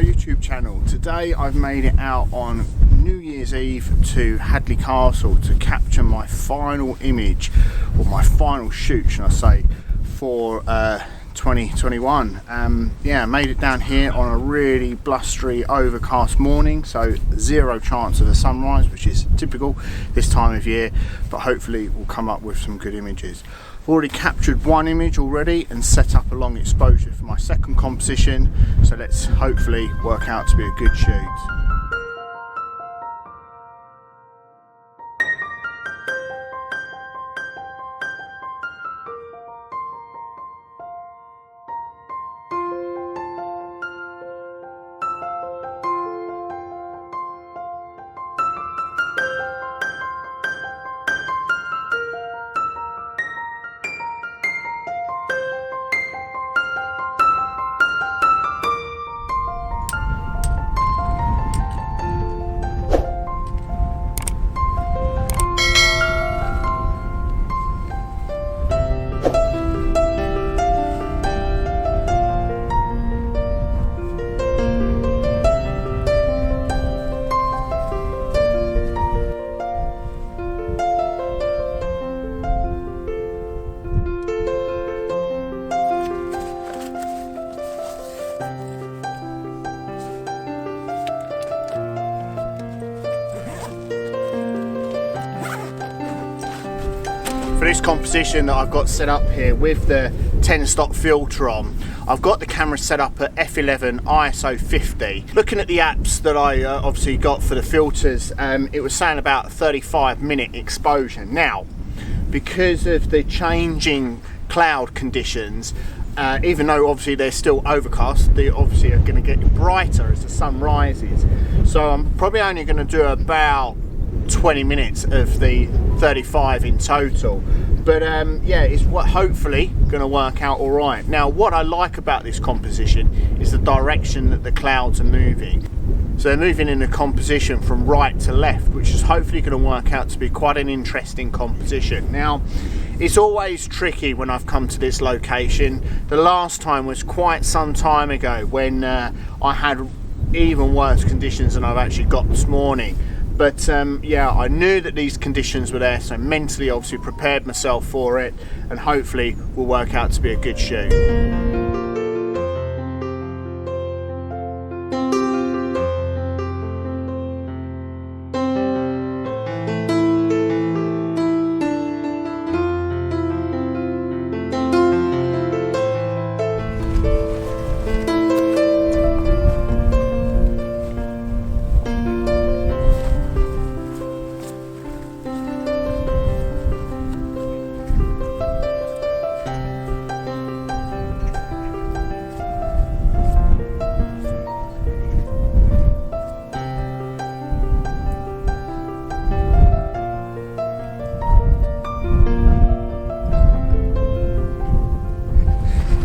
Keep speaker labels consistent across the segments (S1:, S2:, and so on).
S1: my YouTube channel. Today I've made it out on New Year's Eve to Hadleigh Castle to capture my final image, or my final shoot should I say, for 2021. Yeah, made it down here on a really blustery, overcast morning, so zero chance of a sunrise, which is typical this time of year, but hopefully we'll come up with some good images. I've already captured one image already and set up a long exposure for my second composition, so let's hopefully work out to be a good shoot. For this composition that I've got set up here with the 10-stop filter on, I've got the camera set up at f11 ISO 50. Looking at the apps that I obviously got for the filters, it was saying about 35-minute exposure. Now, because of the changing cloud conditions, even though obviously they're still overcast, they obviously are going to get brighter as the sun rises. So I'm probably only going to do about 20 minutes of the 35 in total, but yeah, it's hopefully going to work out all right. Now, what I like about this composition is the direction that the clouds are moving. So they're moving in a composition from right to left, which is hopefully going to work out to be quite an interesting composition. Now, it's always tricky when I've come to this location. The last time was quite some time ago when I had even worse conditions than I've actually got this morning. But yeah, I knew that these conditions were there, so mentally obviously prepared myself for it, and hopefully will work out to be a good shoot.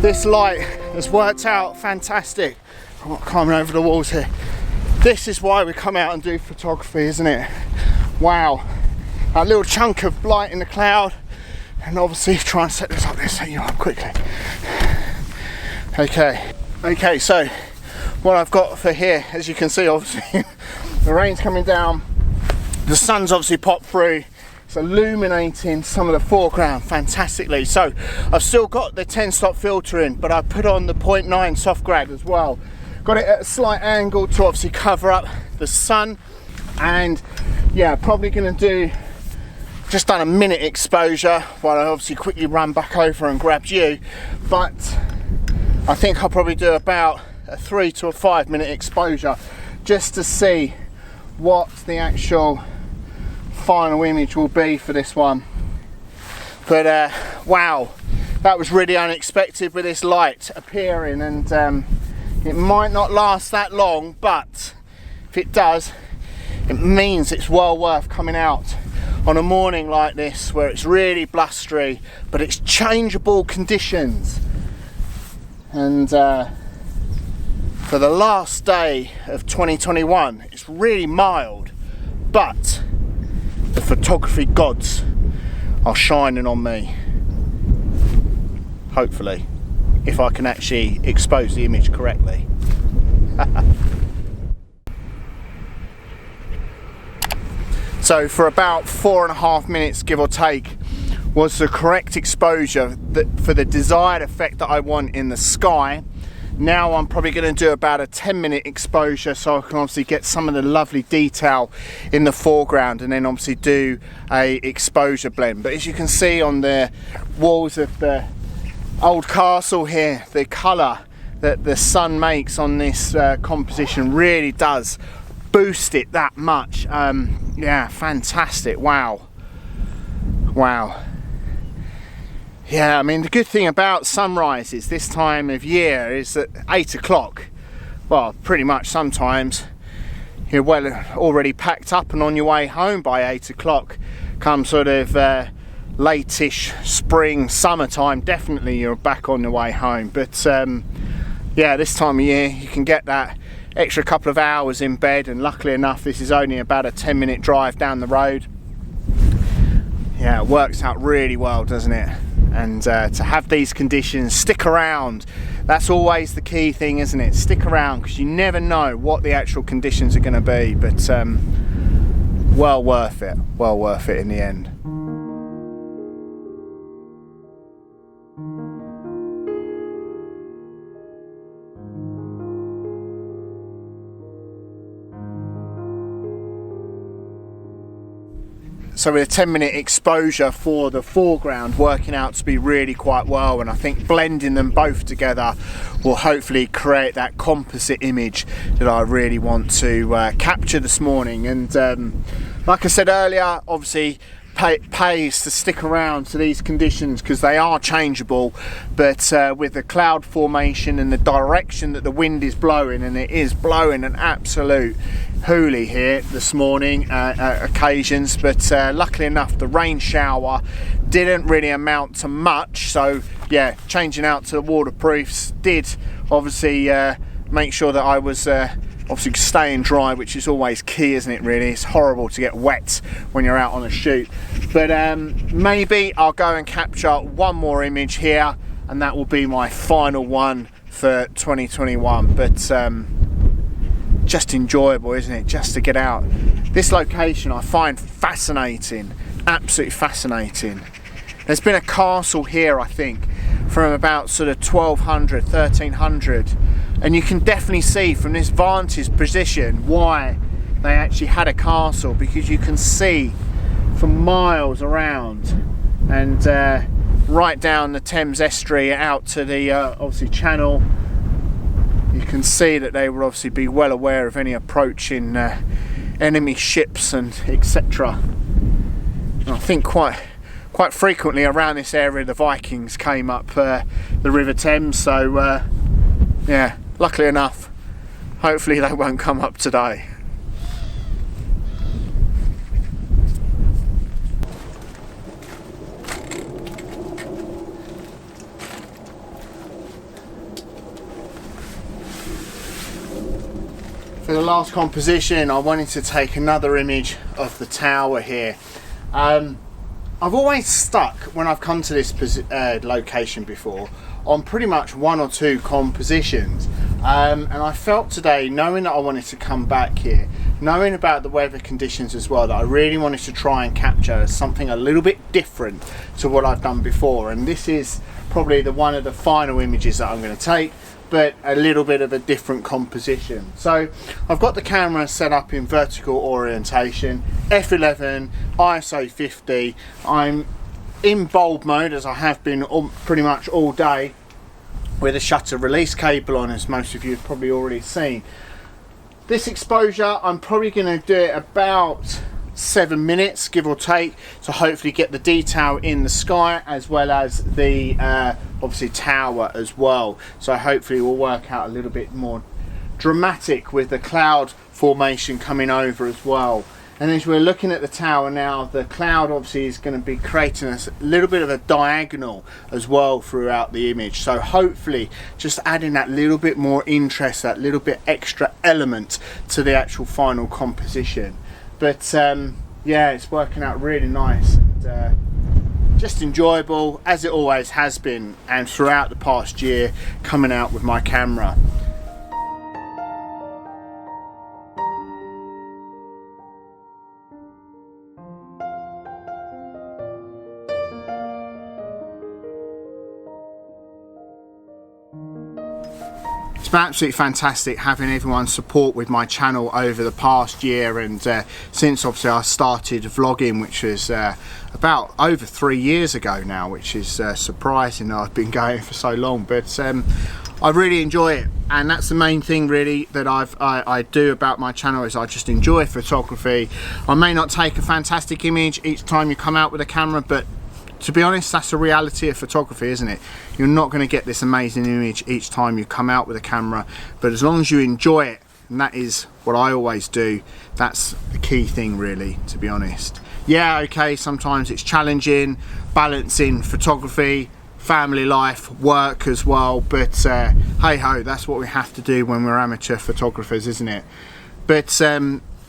S1: This light has worked out fantastic. I'm not climbing over the walls here. This is why we come out and do photography, isn't it? Wow, a little chunk of light in the cloud, and obviously try and set this up. Let's set you up quickly. Okay, so what I've got for here, as you can see, obviously the rain's coming down, the sun's obviously popped through. It's illuminating some of the foreground fantastically. So I've still got the 10-stop filter in, but I put on the 0.9 soft grad as well. Got it at a slight angle to obviously cover up the sun, and yeah, probably going to do just done a minute exposure while I obviously quickly run back over and grabbed you. But I think I'll probably do about a 3 to 5 minute exposure just to see what the actual final image will be for this one. But wow, that was really unexpected with this light appearing, and it might not last that long, but if it does, it means it's well worth coming out on a morning like this where it's really blustery, but it's changeable conditions. And for the last day of 2021, it's really mild, but the photography gods are shining on me, hopefully, if I can actually expose the image correctly. So for about 4.5 minutes, give or take, was the correct exposure for the desired effect that I want in the sky. Now I'm probably going to do about a 10-minute exposure so I can obviously get some of the lovely detail in the foreground, and then obviously do a exposure blend. But as you can see on the walls of the old castle here, the colour that the sun makes on this composition really does boost it that much. Yeah, fantastic. Wow. Yeah, I mean, the good thing about sunrises this time of year is that 8 o'clock, well, pretty much sometimes you're well already packed up and on your way home by 8 o'clock. Come sort of late-ish spring, summertime, definitely you're back on the way home. But yeah, this time of year you can get that extra couple of hours in bed, and luckily enough this is only about a 10-minute drive down the road. Yeah, it works out really well, doesn't it? And to have these conditions, stick around. That's always the key thing, isn't it? Stick around, because you never know what the actual conditions are going to be. But well worth it in the end. So with a 10-minute exposure for the foreground working out to be really quite well, and I think blending them both together will hopefully create that composite image that I really want to capture this morning. And like I said earlier, obviously pays to stick around to these conditions because they are changeable, but with the cloud formation and the direction that the wind is blowing, and it is blowing an absolute hoolie here this morning occasions, but luckily enough the rain shower didn't really amount to much. So yeah, changing out to the waterproofs did obviously make sure that I was obviously staying dry, which is always key, isn't it? Really, it's horrible to get wet when you're out on a shoot. But maybe I'll go and capture one more image here, and that will be my final one for 2021. But just enjoyable, isn't it, just to get out. This location I find fascinating, absolutely fascinating. There's been a castle here, I think, from about sort of 1200, 1300, and you can definitely see from this vantage position why they actually had a castle, because you can see for miles around, and right down the Thames estuary out to the obviously channel. You can see that they would obviously be well aware of any approaching enemy ships and etc. I think quite frequently around this area the Vikings came up the River Thames, so yeah, luckily enough hopefully they won't come up today. For the last composition, I wanted to take another image of the tower here. I've always stuck, when I've come to this location before, on pretty much one or two compositions. And I felt today, knowing that I wanted to come back here, knowing about the weather conditions as well, that I really wanted to try and capture something a little bit different to what I've done before. And this is probably one of the final images that I'm going to take, but a little bit of a different composition. So I've got the camera set up in vertical orientation, f11, ISO 50. I'm in bulb mode, as I have been pretty much all day, with a shutter release cable on, as most of you have probably already seen. This exposure, I'm probably going to do it about 7 minutes, give or take, to hopefully get the detail in the sky as well as the obviously tower as well. So hopefully we'll work out a little bit more dramatic with the cloud formation coming over as well. And as we're looking at the tower now, the cloud obviously is going to be creating a little bit of a diagonal as well throughout the image. So hopefully just adding that little bit more interest, that little bit extra element to the actual final composition. But yeah, it's working out really nice, and just enjoyable, as it always has been, and throughout the past year coming out with my camera. it's been absolutely fantastic having everyone's support with my channel over the past year, and since obviously I started vlogging, which was about over 3 years ago now, which is surprising that I've been going for so long, but I really enjoy it, and that's the main thing really that I do about my channel, is I just enjoy photography. I may not take a fantastic image each time you come out with a camera, but to be honest, that's the reality of photography, isn't it? You're not going to get this amazing image each time you come out with a camera, but as long as you enjoy it, and that is what I always do, that's the key thing really, to be honest. Yeah, okay, sometimes it's challenging, balancing photography, family life, work as well, but hey ho, that's what we have to do when we're amateur photographers, isn't it? But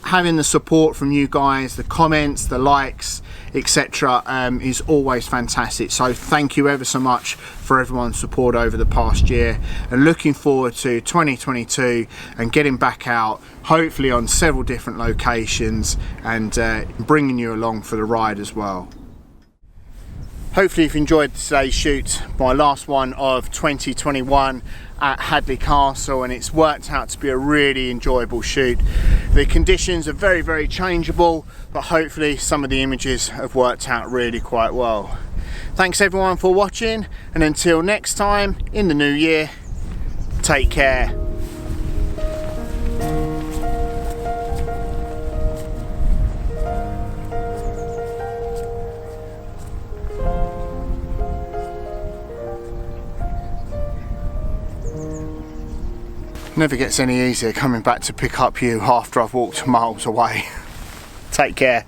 S1: having the support from you guys, the comments, the likes, etc., is always fantastic. So thank you ever so much for everyone's support over the past year, and looking forward to 2022 and getting back out, hopefully on several different locations, and bringing you along for the ride as well. Hopefully you've enjoyed today's shoot, my last one of 2021 at Hadleigh Castle, and it's worked out to be a really enjoyable shoot. The conditions are very, very changeable, but hopefully some of the images have worked out really quite well. Thanks everyone for watching, and until next time in the new year, take care. Never gets any easier coming back to pick up you after I've walked miles away. Take care.